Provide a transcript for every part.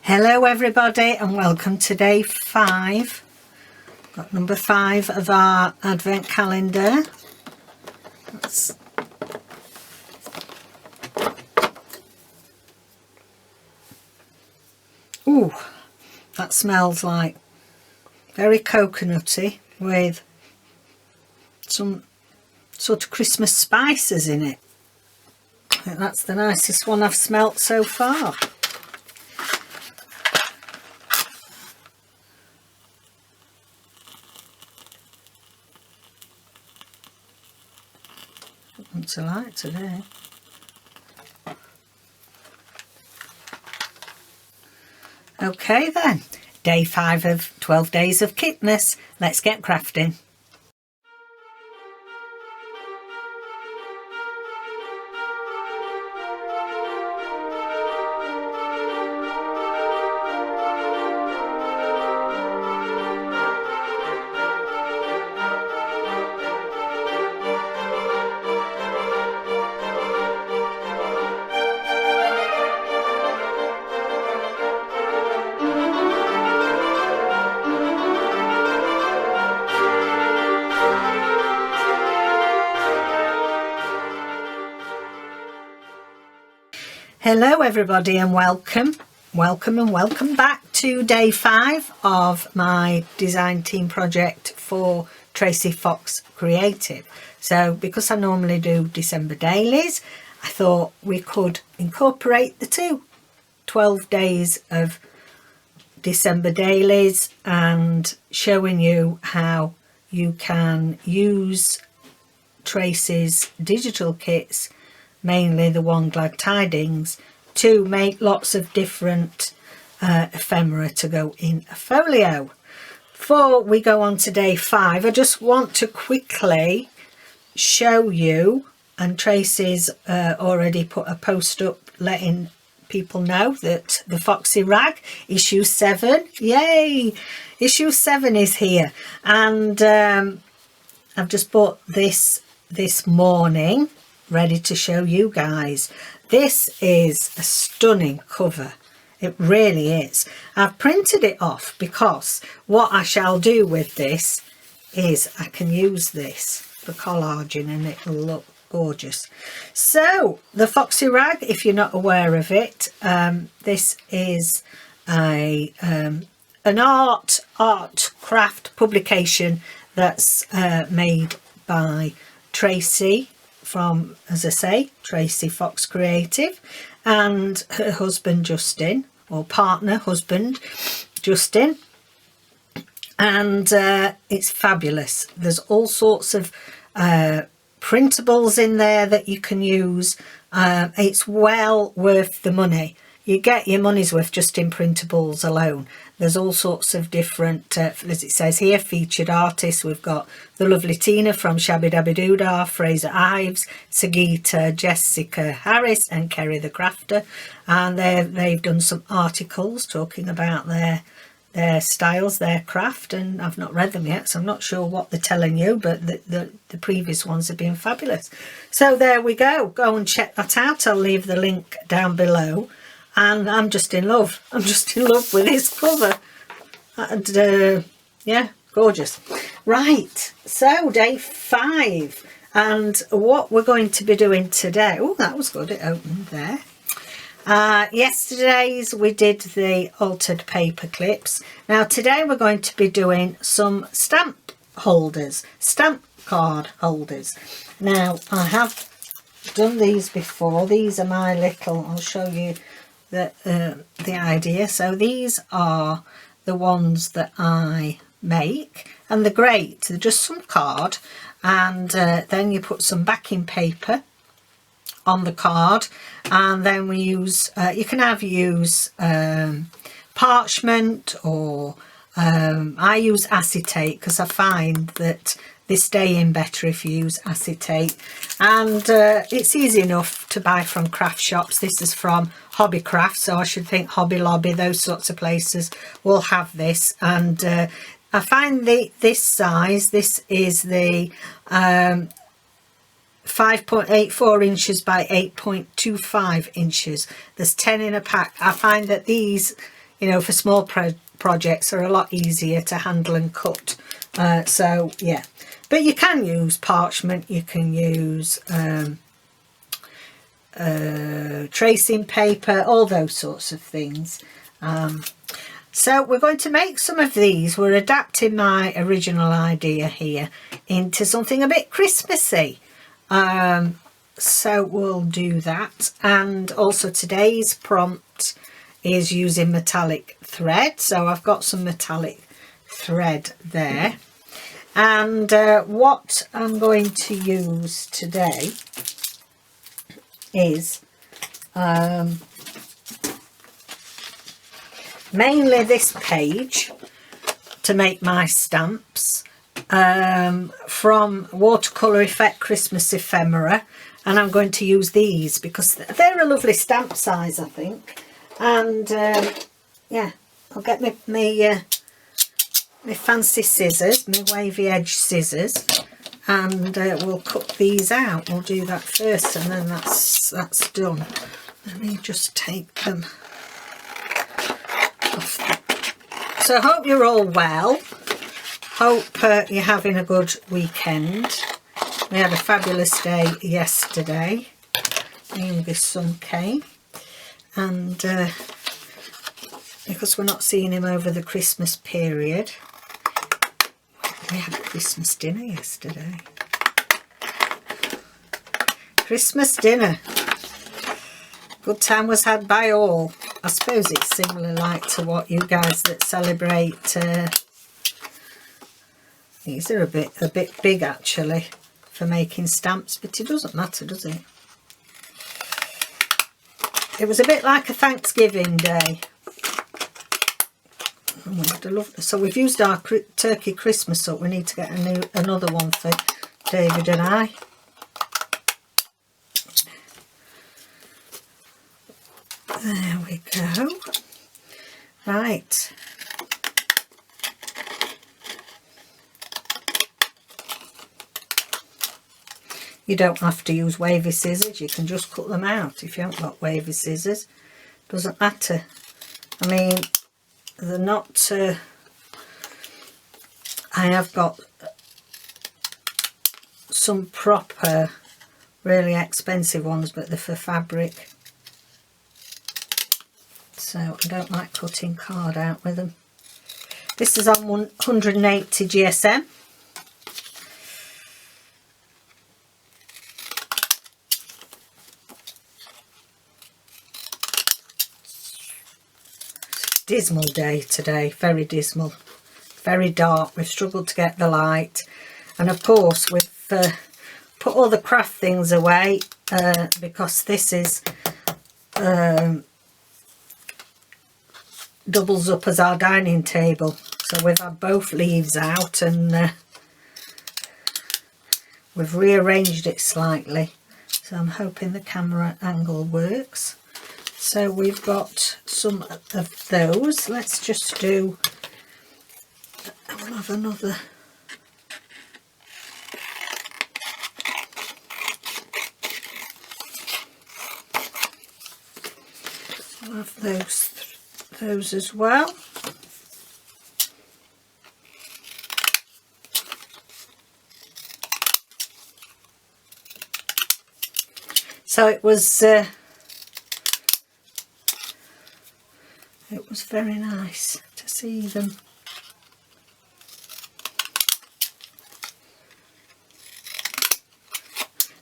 Hello everybody and welcome to day 5. Got number 5 of our advent calendar. Ooh, that smells like very coconutty with some sort of Christmas spices in it. I think that's the nicest one I've smelt so far. Something to like today. Okay then, day 5 of 12 days of Kitmas. Let's get crafting. Hello everybody and welcome back to day 5 of my design team project for Tracie Fox Creative. So because I normally do December dailies, I thought we could incorporate the two 12 days of December dailies and showing you how you can use Tracie's digital kits, mainly the one glad Tidings, to make lots of different ephemera to go in a folio. Before we go on to day 5, I just want to quickly show you, and Tracie's already put a post up letting people know that the Foxy Rag issue 7, yay, issue 7 is here, and I've just bought this morning, ready to show you guys. This is a stunning cover, it really is. I've printed it off because what I shall do with this is I can use this for collaging and it'll look gorgeous. So the Foxy Rag, if you're not aware of it, this is an art craft publication that's made by Tracie from, as I say, Tracie Fox Creative, and her husband Justin, or partner husband Justin, and it's fabulous. There's all sorts of printables in there that you can use. It's well worth the money. You get your money's worth just in printables alone. There's all sorts of different, as it says here, featured artists. We've got the lovely Tina from Shabby Dabby Doodah, Fraser Ives, Sagita, Jessica Harris and Kerry the Crafter. And they've done some articles talking about their styles, their craft, and I've not read them yet, so I'm not sure what they're telling you, but the previous ones have been fabulous. So there we go. Go and check that out. I'll leave the link down below. And I'm just in love. I'm just in love with this cover. And yeah, gorgeous. Right, so day 5. And what we're going to be doing today. Oh, that was good. It opened there. Yesterday's we did the altered paper clips. Now today we're going to be doing some stamp holders, stamp card holders. Now I have done these before. These are my little, I'll show you the idea. So these are the ones that I make, and they're great. They're just some card, and then you put some backing paper on the card, and then we use you can use parchment, or I use acetate because I find that they stay in better if you use acetate, and it's easy enough to buy from craft shops. This is from Hobby Craft, so I should think Hobby Lobby, those sorts of places will have this. And I find this size, this is the 5.84 inches by 8.25 inches. There's 10 in a pack. I find that these, you know, for small projects are a lot easier to handle and cut. So yeah, but you can use parchment, you can use tracing paper, all those sorts of things. So we're going to make some of these. We're adapting my original idea here into something a bit Christmassy. So we'll do that. And also today's prompt is using metallic thread. So I've got some metallic thread there. And what I'm going to use today is mainly this page to make my stamps from Watercolour Effect Christmas Ephemera, and I'm going to use these because they're a lovely stamp size, I think. And yeah, I'll get my fancy scissors, my wavy edge scissors, and we'll cut these out. We'll do that first, and then that's done. Let me just take them off. So I hope you're all well. Hope you're having a good weekend. We had a fabulous day yesterday. My youngest son came, and because we're not seeing him over the Christmas period, we had a Christmas dinner yesterday. Christmas dinner. Good time was had by all. I suppose it's similar like to what you guys that celebrate. These are a bit big actually for making stamps, but it doesn't matter, does it? It was a bit like a Thanksgiving day. So we've used our turkey Christmas up. We need to get another one for David and I. There we go. Right. You don't have to use wavy scissors. You can just cut them out if you haven't got wavy scissors. Doesn't matter. I mean, they're not... I have got some proper, really expensive ones, but they're for fabric. So I don't like cutting card out with them. This is on 180 GSM. Dismal day today, very dismal, very dark. We've struggled to get the light, and of course we've put all the craft things away because this is doubles up as our dining table. So we've had both leaves out, and we've rearranged it slightly, so I'm hoping the camera angle works. So we've got some of those. Let's just do, we'll have another. So I'll have those as well. So it was very nice to see them.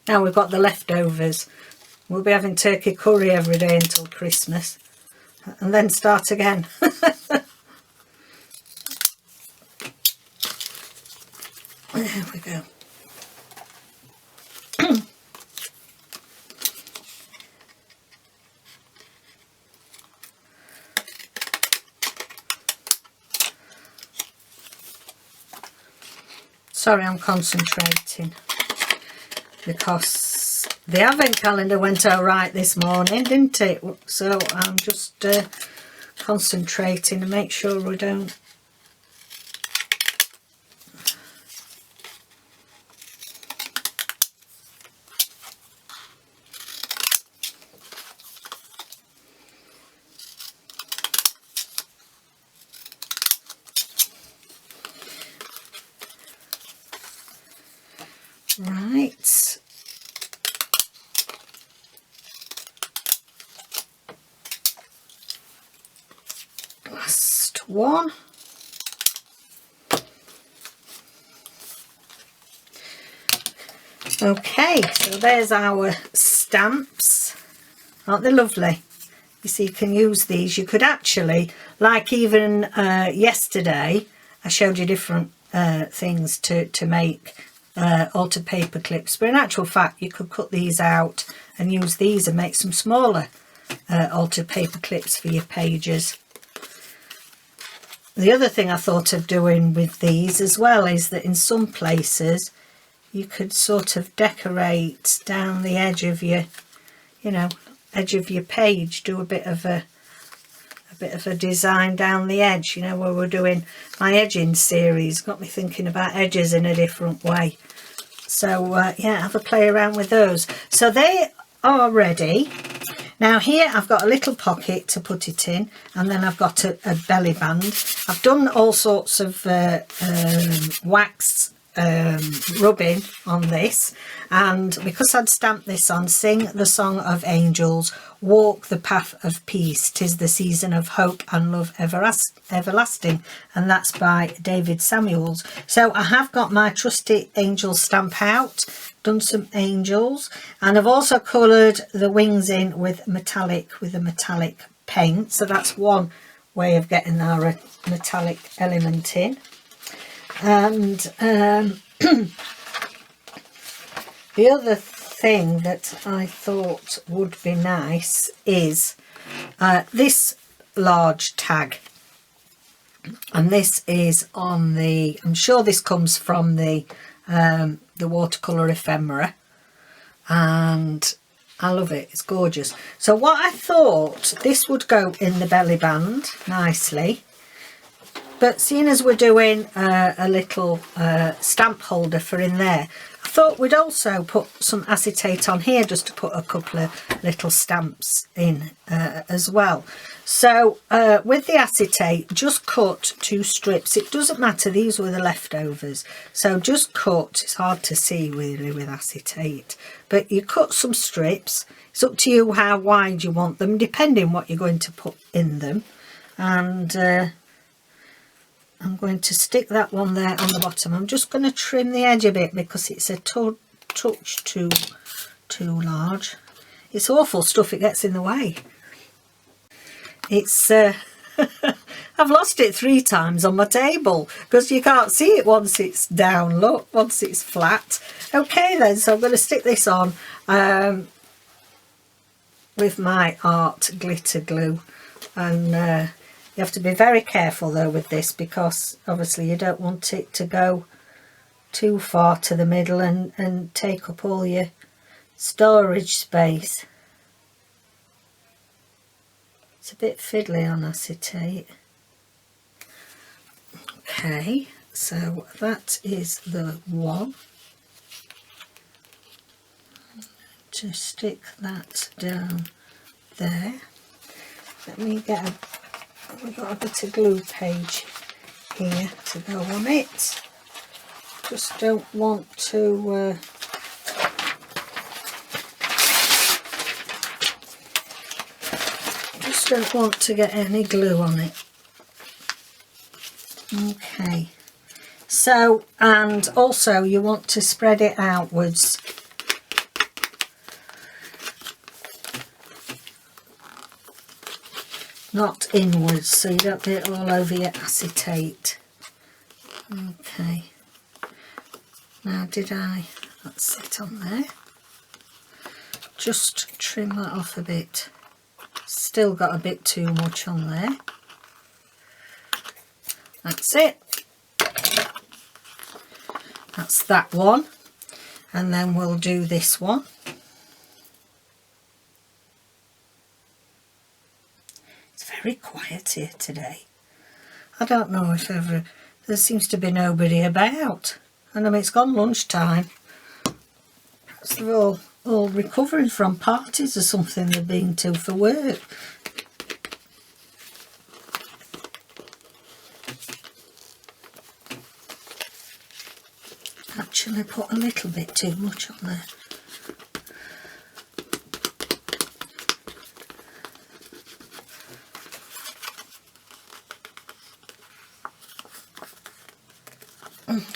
Now we've got the leftovers. We'll be having turkey curry every day until Christmas, and then start again. There we go. Sorry, I'm concentrating because the advent calendar went all right this morning, didn't it? So I'm just concentrating to make sure we don't right. Last one. Okay, so there's our stamps. Aren't they lovely? You see, you can use these. You could actually, like even yesterday, I showed you different things to make altered paper clips. But in actual fact, you could cut these out and use these and make some smaller altered paper clips for your pages. The other thing I thought of doing with these as well is that in some places you could sort of decorate down the edge of your, you know, edge of your page, do a bit of a design down the edge, you know, where we're doing my edging series. Got me thinking about edges in a different way. So yeah, have a play around with those. So they are ready. Now here I've got a little pocket to put it in, and then I've got a belly band. I've done all sorts of wax rubbing on this, and because I'd stamped this on Sing the Song of Angels, Walk the Path of Peace, 'Tis the Season of Hope and Love Everlasting, and that's by David Samuels. So I have got my trusty angel stamp out, done some angels, and I've also coloured the wings in with a metallic paint. So that's one way of getting our metallic element in. And the other thing that I thought would be nice is this large tag, and this is on the, I'm sure this comes from the Watercolour Ephemera, and I love it, it's gorgeous. So what I thought, this would go in the belly band nicely. But seeing as we're doing a little stamp holder for in there, I thought we'd also put some acetate on here just to put a couple of little stamps in as well. So with the acetate, just cut 2 strips. It doesn't matter, these were the leftovers. So just cut, it's hard to see really with acetate, but you cut some strips. It's up to you how wide you want them, depending what you're going to put in them. And I'm going to stick that one there on the bottom. I'm just going to trim the edge a bit because it's a touch too large. It's awful stuff, it gets in the way. It's I've lost it 3 times on my table because you can't see it once it's down, look, once it's flat. Okay then, so I'm going to stick this on with my art glitter glue, and you have to be very careful though with this, because obviously you don't want it to go too far to the middle and take up all your storage space. It's a bit fiddly on acetate. Okay, so that is the one. To stick that down there. Let me get a, we've got a bit of glue page here to go on it. Just don't want to get any glue on it. Okay, so, and also you want to spread it outwards. Not inwards, so you don't get it all over your acetate. Okay, now that's it on there. Just trim that off a bit. Still got a bit too much on there. That's it. That's that one. And then we'll do this one. It's very quiet here today. I don't know if ever, there seems to be nobody about. And I mean, it's gone lunchtime. Perhaps they're all recovering from parties or something they've been to for work. Actually put a little bit too much on there.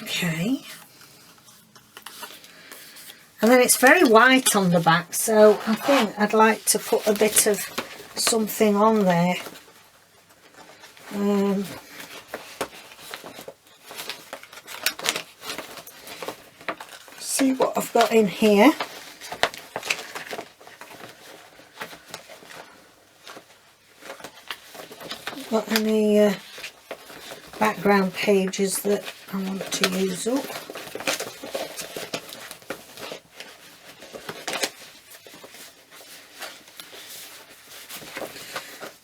Okay. And then it's very white on the back, so I think I'd like to put a bit of something on there. See what I've got in here. Got any background pages that I want to use up?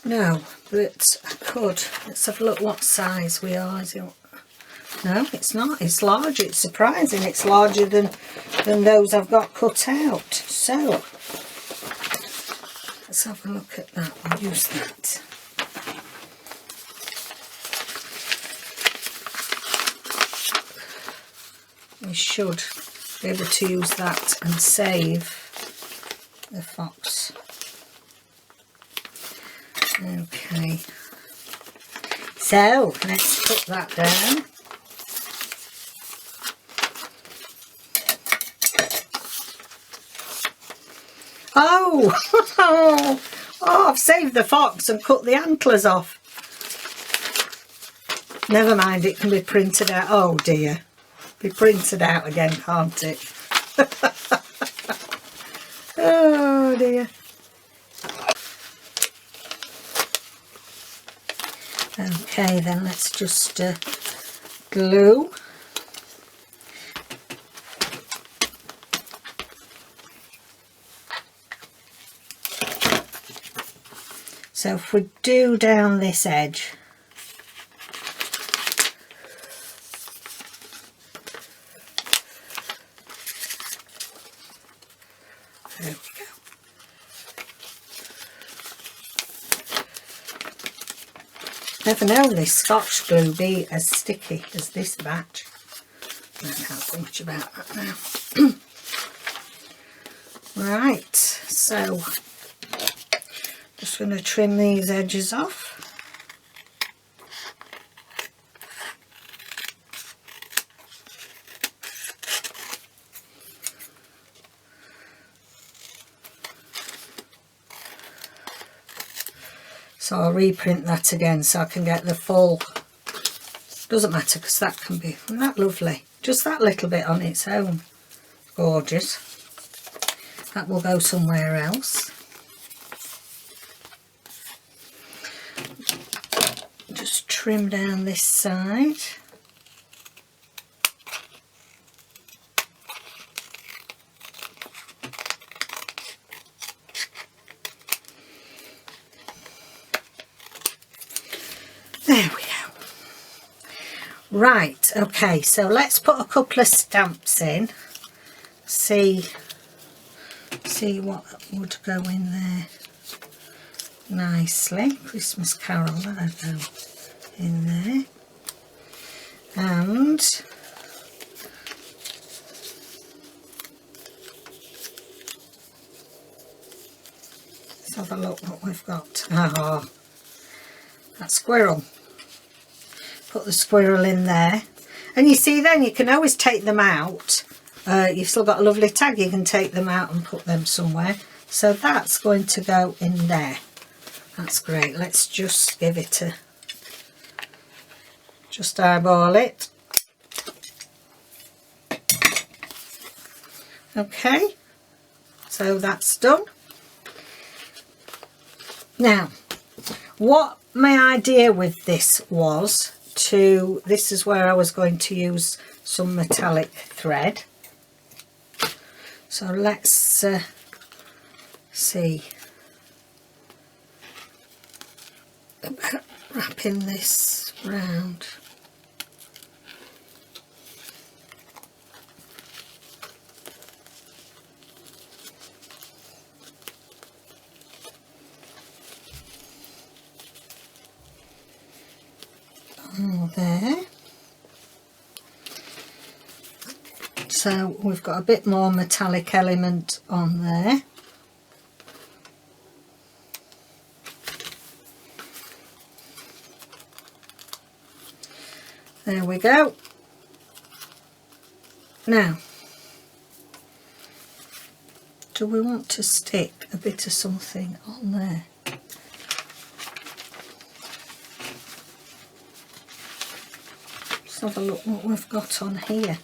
No, but I could. Let's have a look what size we are. Is it? No, it's not. It's large. It's surprising. It's larger than those I've got cut out. So let's have a look at that. I'll use that. We should be able to use that and save the fox. Okay, so let's put that down. Oh, oh, I've saved the fox and cut the antlers off. Never mind, it can be printed out. Oh dear, be printed out again, can't it? Oh dear. Okay, then let's just glue. So if we do down this edge, there we go. Never known this Scotch glue be as sticky as this batch. I can't think much about that now. Right, so just going to trim these edges off. So I'll reprint that again so I can get the full. Doesn't matter because that can be, isn't that lovely? Just that little bit on its own. Gorgeous. That will go somewhere else. Just trim down this side. There we go. Right, okay, so let's put a couple of stamps in. See what would go in there nicely. Christmas Carol, that'll go in there. And let's have a look what we've got. Ah, that squirrel. Put the squirrel in there. And you see then you can always take them out. You've still got a lovely tag, you can take them out and put them somewhere. So that's going to go in there. That's great. Let's just give it a, just eyeball it. Okay, so that's done. Now, what my idea with this was to, this is where I was going to use some metallic thread. So let's see about wrapping this round. Oh, there. So we've got a bit more metallic element on there. There we go. Now, do we want to stick a bit of something on there? Let's have a look what we've got on here.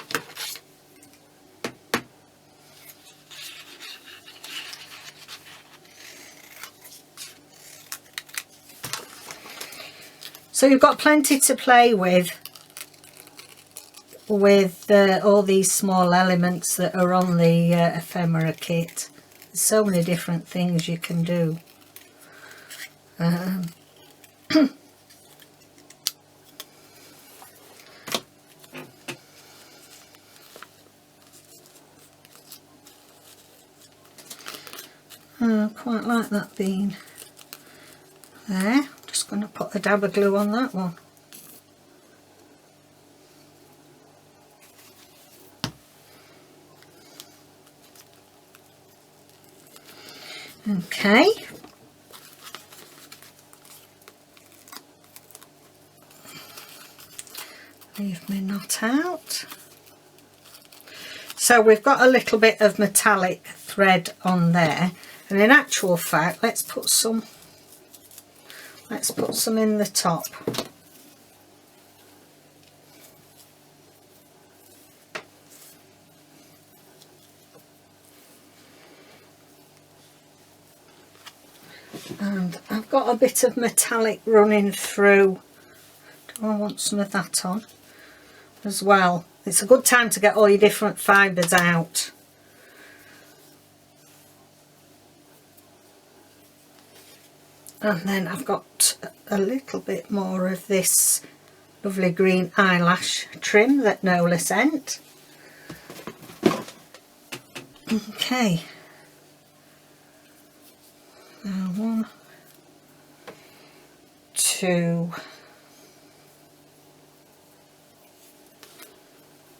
So you've got plenty to play with all these small elements that are on the Ephemera kit. There's so many different things you can do. I quite like that being there. Just going to put a dab of glue on that one. Okay. Leave my knot out. So we've got a little bit of metallic thread on there, and in actual fact, let's put some in the top. And I've got a bit of metallic running through. Do I want some of that on as well? It's a good time to get all your different fibres out. And then I've got a little bit more of this lovely green eyelash trim that Nola sent. Okay. Now 1, 2,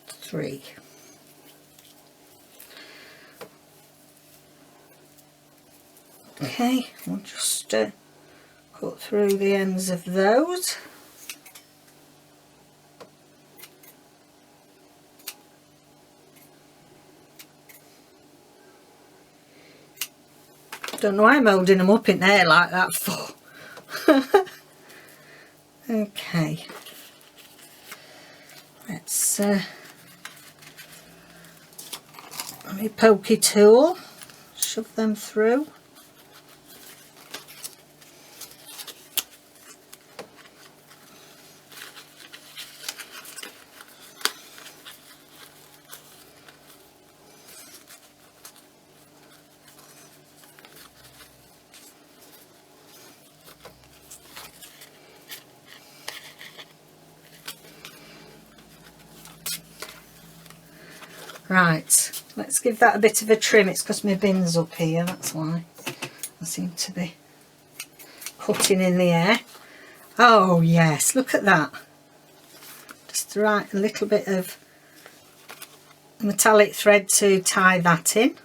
3. Okay, we'll just cut through the ends of those. Don't know why I'm holding them up in there like that for. Okay, let's my pokey tool, shove them through. Right, let's give that a bit of a trim. It's because my bin's up here, that's why I seem to be cutting in the air. Oh yes, look at that. Just right, a little bit of metallic thread to tie that in.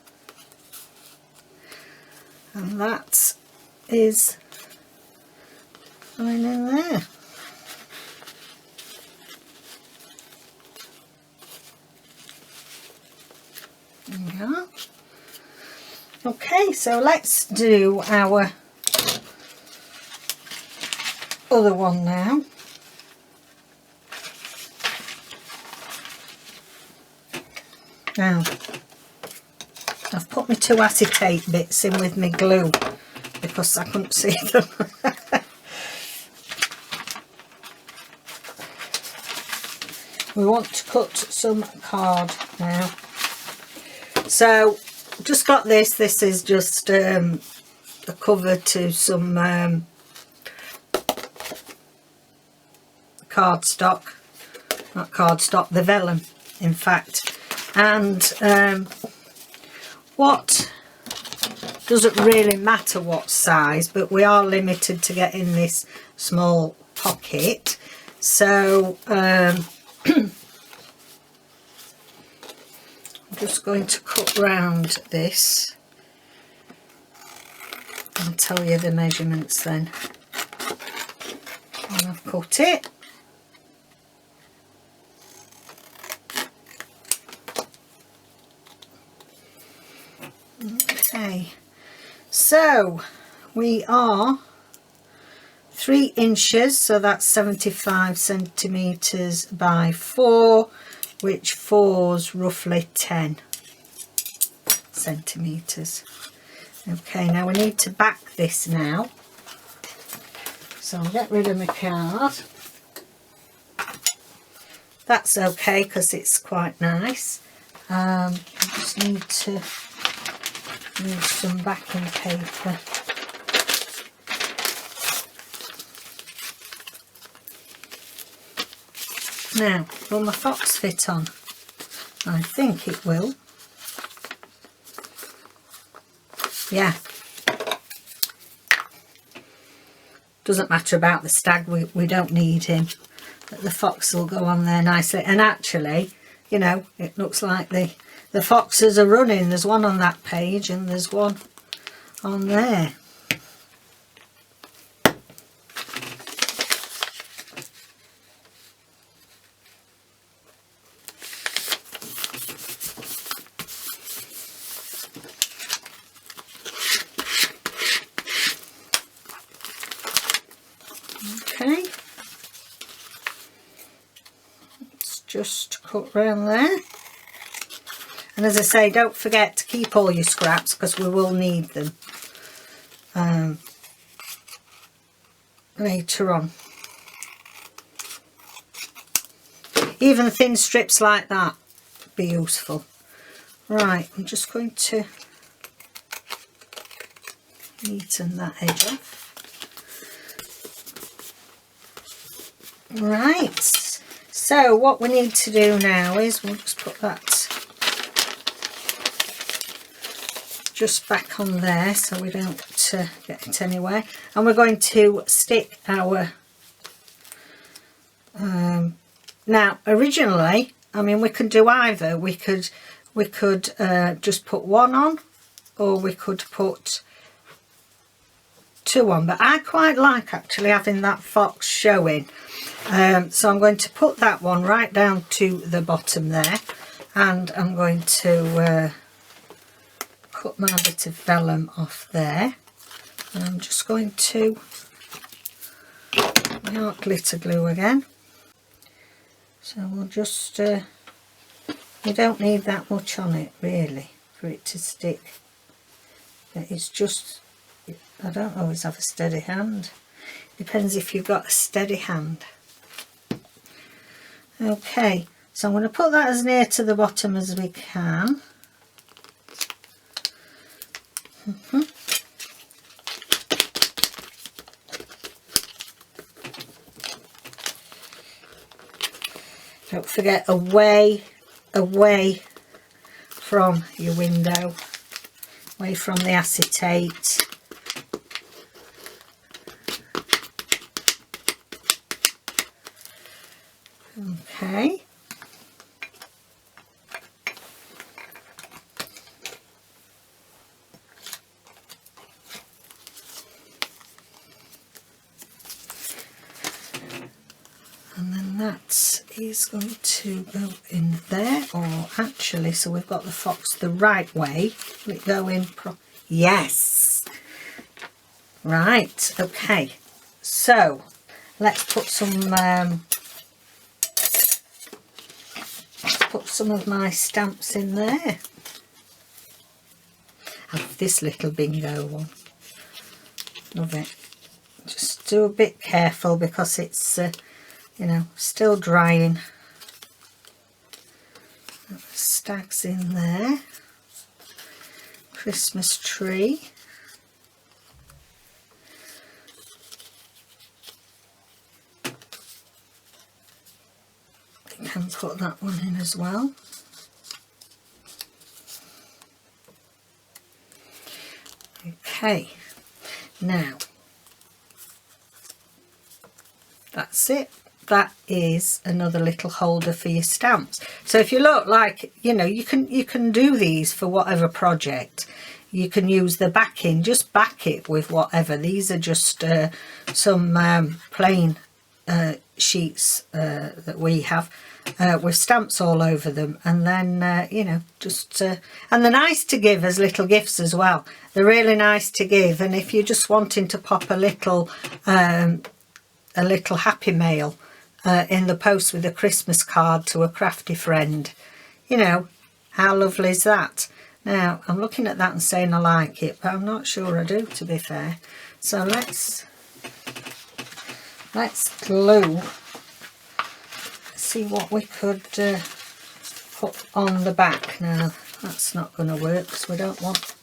And that is going in there. Yeah. Okay, so let's do our other one now. Now, I've put my 2 acetate bits in with my glue because I couldn't see them. We want to cut some card now. So just got this. This is just a cover to some cardstock, not cardstock, the vellum in fact. And what doesn't really matter what size, but we are limited to get in this small pocket. So just going to cut round this. I'll tell you the measurements then when I've cut it. Okay, so we are 3 inches, so that's 75 centimetres by 4, which 4's roughly 10 centimetres. Okay, now we need to back this now, so I'll get rid of my card. That's okay because it's quite nice. I just need to use some backing paper. Now, will my fox fit on? I think it will. Yeah. Doesn't matter about the stag, we don't need him. But the fox will go on there nicely. And actually, you know, it looks like the foxes are running. There's one on that page and there's one on there. Okay, let's just cut round there, and as I say, don't forget to keep all your scraps because we will need them later on. Even thin strips like that be useful. Right, I'm just going to neaten that edge off. Right, so what we need to do now is we'll just put that just back on there so we don't get it anywhere, and we're going to stick our now originally, I mean, we could do either. We could just put one on, or we could put 2 on, but I quite like actually having that fox showing. So I'm going to put that one right down to the bottom there, and I'm going to cut my bit of vellum off there, and I'm just going to my art glitter glue again. So we'll just you don't need that much on it really for it to stick, but it's just, I don't always have a steady hand. Depends if you've got a steady hand. Okay, so I'm going to put that as near to the bottom as we can. Don't forget, away from your window, away from the acetate. Okay. And then that is going to go in there, or actually, so we've got the fox the right way. Will it go in yes. Right, okay. So let's put some of my stamps in there. I have this little bingo one. Love it. Just do a bit careful because it's you know, still drying. Stags in there. Christmas tree. I can put that one in as well. Okay, now that's it. that is another little holder for your stamps. So if you look, like, you know, you can do these for whatever project. You can use the backing, just back it with whatever. These are just some plain sheets that we have with stamps all over them, and then you know, just and they're nice to give as little gifts as well. They're really nice to give, and if you're just wanting to pop a little happy mail in the post with a Christmas card to a crafty friend, you know, how lovely is that? Now I'm looking at that and saying I like it, but I'm not sure I do, to be fair. So let's glue, see what we could put on the back. Now that's not going to work because we don't want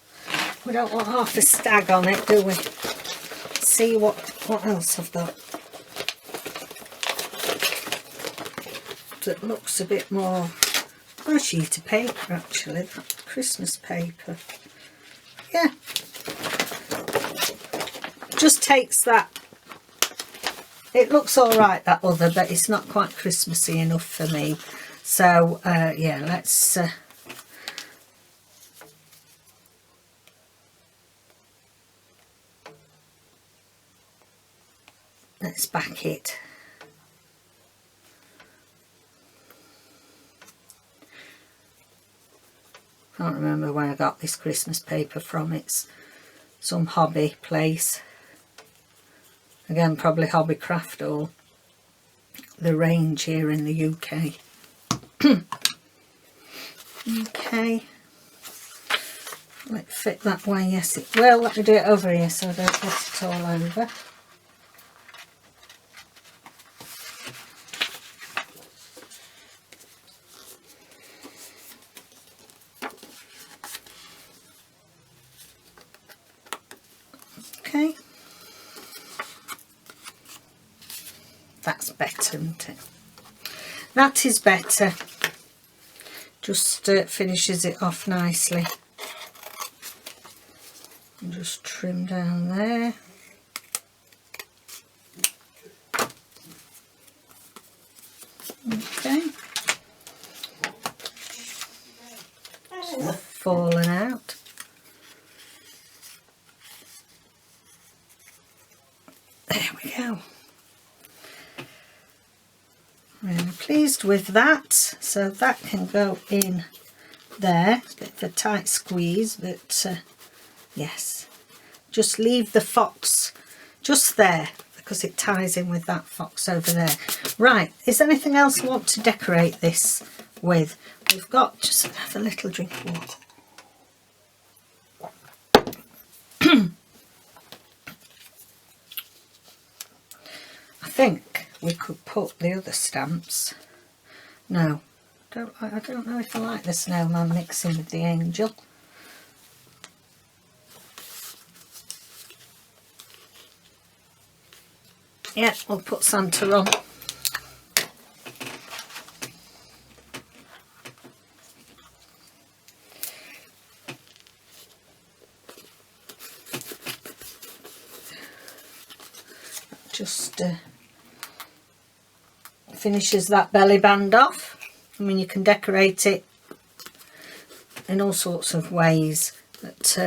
half a stag on it, do we? See what else I've got that looks a bit more. A sheet of paper, actually, that Christmas paper. Yeah, just takes that. It looks all right, that other, but it's not quite Christmassy enough for me. So yeah, let's back it. I can't remember where I got this Christmas paper from. It's some hobby place. Again, probably Hobbycraft or the range here in the UK. Okay. Will it fit that way? Yes, it will. Let me do it over here so I don't get it all over. Okay, that's better, isn't it? That is better. Just finishes it off nicely. And just trim down there. Okay. It's not fallen out. There we go. Really pleased with that. So that can go in there. It's a bit of a tight squeeze, but yes. Just leave the fox just there because it ties in with that fox over there. Right, is there anything else you want to decorate this with? We've got, just have a little drink of water. I think we could put the other stamps. No, I don't know if I like the snowman mixing with the angel. Yeah, we'll put Santa on. Just finishes that belly band off. I mean, you can decorate it in all sorts of ways, but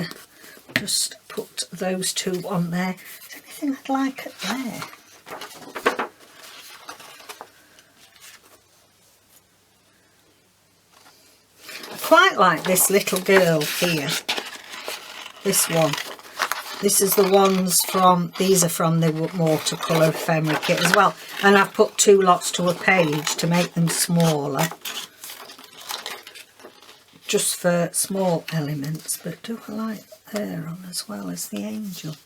just put those two on there. Is there anything I'd like up there? I quite like this little girl here, this one. This is the ones from, these are from the Watercolour Ephemera kit as well. And I've put 2 lots to a page to make them smaller. Just for small elements. But do I like her on as well as the angel?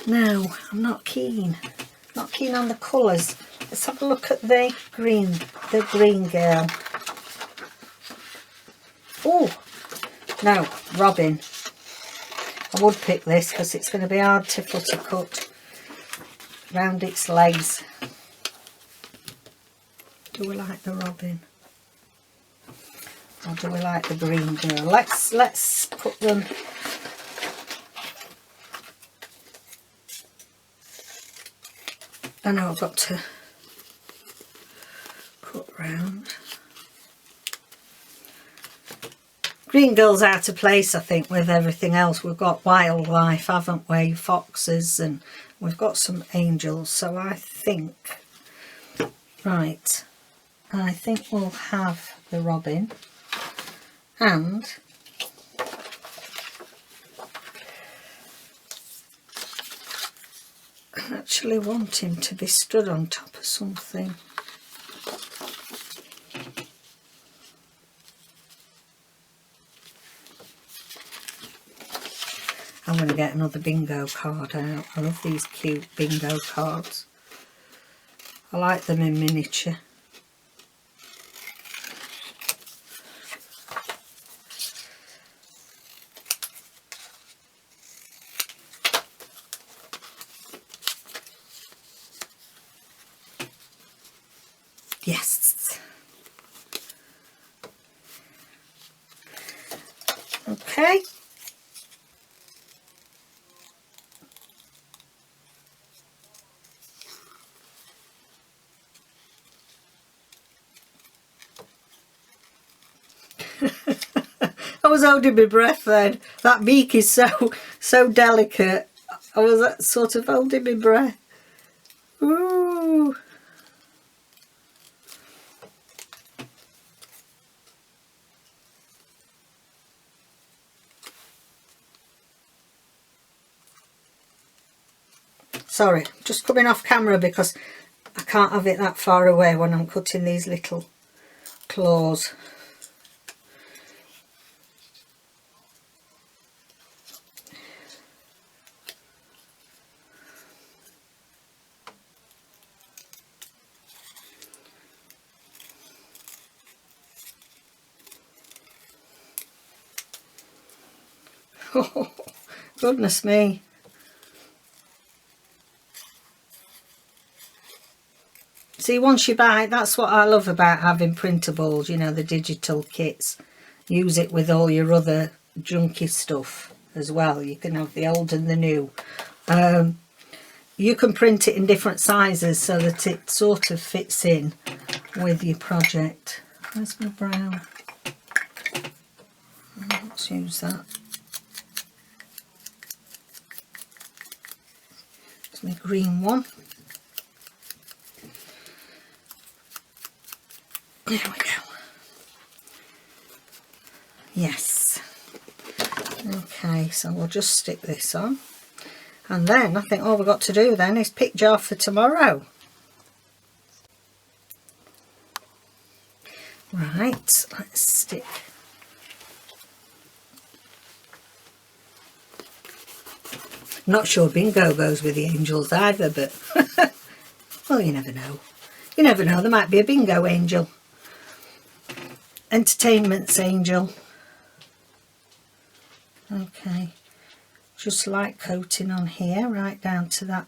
No, I'm not keen. Not keen on the colours. Let's have a look at the green girl. Oh, no, robin. I would pick this because it's going to be hard to footer cut round its legs. Do we like the robin? Or do we like the green girl? Let's put them. I know I've got to cut round. Green girl's out of place, I think, with everything else. We've got wildlife, haven't we? Foxes, and we've got some angels. So I think, right, I think we'll have the robin, and I actually want him to be stood on top of something. I'm going to get another bingo card out. I love these cute bingo cards. I like them in miniature. Yes. Okay. I was holding my breath then. That beak is so delicate. I was sort of holding my breath. Ooh. Sorry, just coming off camera because I can't have it that far away when I'm cutting these little claws. Oh, goodness me. See, once you buy, that's what I love about having printables, you know, the digital kits. Use it with all your other junky stuff as well. You can have the old and the new. You can print it in different sizes so that it sort of fits in with your project. Where's my brown? Let's use that. There's my green one. There we go. Yes. Okay, so we'll just stick this on. And then I think all we've got to do then is pick jar for tomorrow. Right, let's stick. Not sure bingo goes with the angels either, but well, you never know. You never know, there might be a bingo angel. Entertainment's angel. Okay, just light coating on here, right down to that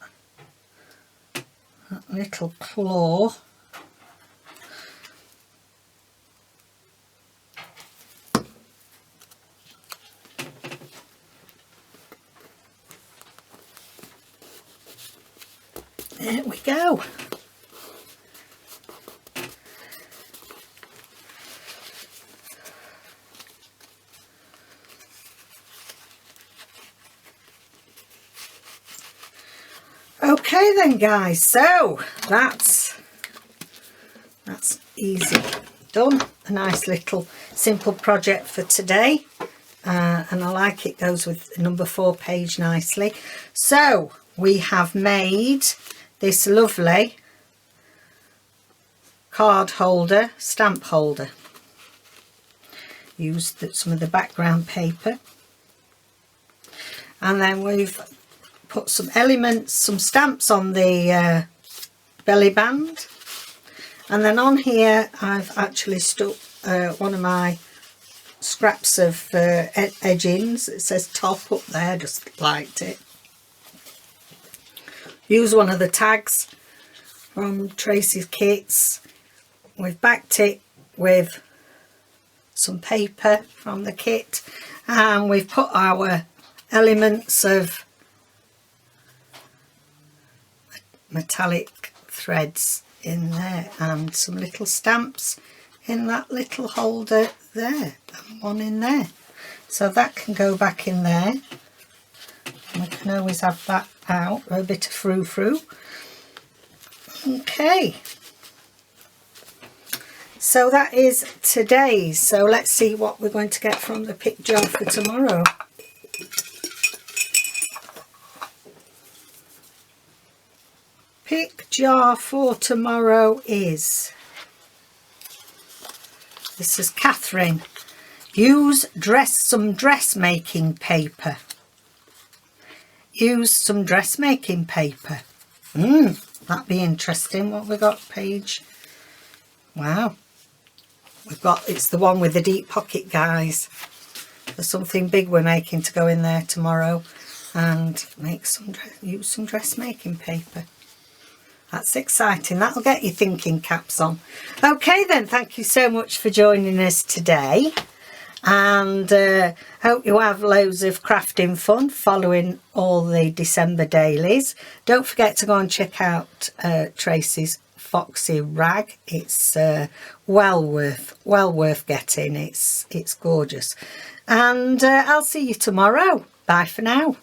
little claw. There we go. Okay then guys, so that's easy done. A nice little simple project for today, and I like it, goes with the number 4 page nicely. So we have made this lovely card holder, stamp holder. Used some of the background paper, and then we've put some elements, some stamps on the belly band, and then on here I've actually stuck one of my scraps of edgings. It says top up there, just liked it. Use one of the tags from Tracie's kits. We've backed it with some paper from the kit, and we've put our elements of metallic threads in there, and some little stamps in that little holder there, and one in there. So that can go back in there. We can always have that out, a bit of frou-frou. Okay. So that is today's. So let's see what we're going to get from the pick jar for tomorrow. Pick jar for tomorrow is, this is Catherine. Use some dressmaking paper. Use some dressmaking paper. That'd be interesting. What we got, page? Wow. We've got, it's the one with the deep pocket, guys. There's something big we're making to go in there tomorrow, and make some, use some dressmaking paper. That's exciting. That'll get your thinking caps on. Okay then, thank you so much for joining us today, and hope you have loads of crafting fun following all the December dailies. Don't forget to go and check out Tracie's Foxy rag. It's well worth getting. It's gorgeous, and I'll see you tomorrow. Bye for now.